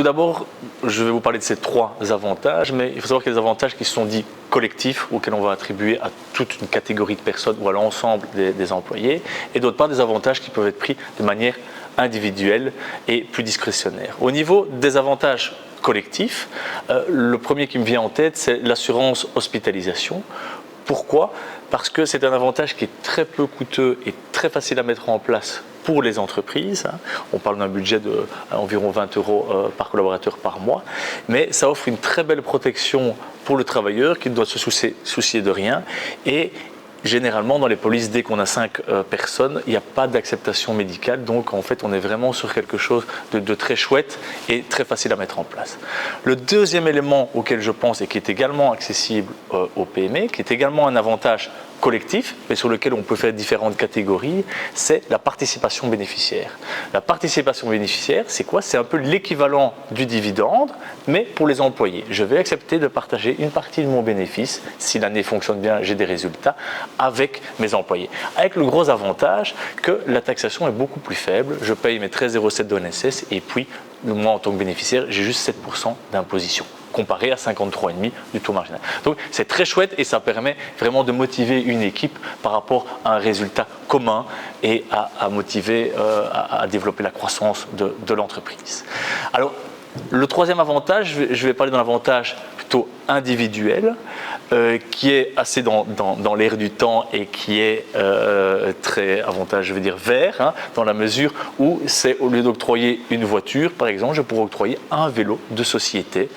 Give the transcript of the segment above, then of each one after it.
tout d'abord, je vais vous parler de ces 3 avantages, mais il faut savoir qu'il y a des avantages qui sont dits collectifs, auxquels on va attribuer à toute une catégorie de personnes ou à l'ensemble des employés, et d'autre part des avantages qui peuvent être pris de manière individuelle et plus discrétionnaire. Au niveau des avantages collectifs, le premier qui me vient en tête, c'est l'assurance hospitalisation. Pourquoi ? Parce que c'est un avantage qui est très peu coûteux et très facile à mettre en place pour les entreprises. On parle d'un budget d'environ 20 € par collaborateur par mois, mais ça offre une très belle protection pour le travailleur qui ne doit se soucier de rien. Et généralement, dans les polices, dès qu'on a 5 personnes, il n'y a pas d'acceptation médicale. Donc, en fait, on est vraiment sur quelque chose de très chouette et très facile à mettre en place. Le deuxième élément auquel je pense et qui est également accessible aux PME, qui est également un avantage collectif, mais sur lequel on peut faire différentes catégories, c'est la participation bénéficiaire. La participation bénéficiaire, c'est quoi? C'est un peu l'équivalent du dividende, mais pour les employés. Je vais accepter de partager une partie de mon bénéfice, si l'année fonctionne bien, j'ai des résultats, avec mes employés. Avec le gros avantage que la taxation est beaucoup plus faible, je paye mes 13,07 € d'ONSS et puis, moi en tant que bénéficiaire, j'ai juste 7% d'imposition, comparé à 53,5% du taux marginal. Donc c'est très chouette et ça permet vraiment de motiver une équipe par rapport à un résultat commun et à motiver, à développer la croissance de l'entreprise. Alors, le troisième avantage, je vais parler d'un avantage plutôt individuel, qui est assez dans l'air du temps et qui est très avantage, je veux dire vert, dans la mesure où c'est au lieu d'octroyer une voiture, par exemple, je pourrais octroyer un vélo de société.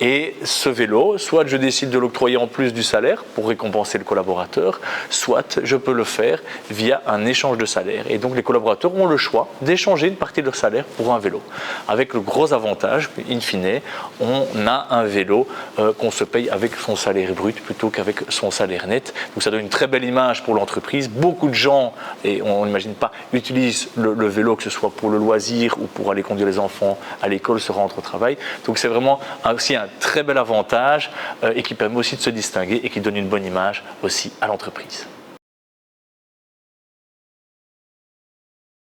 Et ce vélo, soit je décide de l'octroyer en plus du salaire pour récompenser le collaborateur, soit je peux le faire via un échange de salaire. Et donc les collaborateurs ont le choix d'échanger une partie de leur salaire pour un vélo. Avec le gros avantage, in fine, on a un vélo qu'on se paye avec son salaire brut plutôt qu'avec son salaire net. Donc ça donne une très belle image pour l'entreprise. Beaucoup de gens, et on n'imagine pas, utilisent le vélo, que ce soit pour le loisir ou pour aller conduire les enfants à l'école, se rendre au travail. Donc c'est vraiment aussi un très bel avantage et qui permet aussi de se distinguer et qui donne une bonne image aussi à l'entreprise.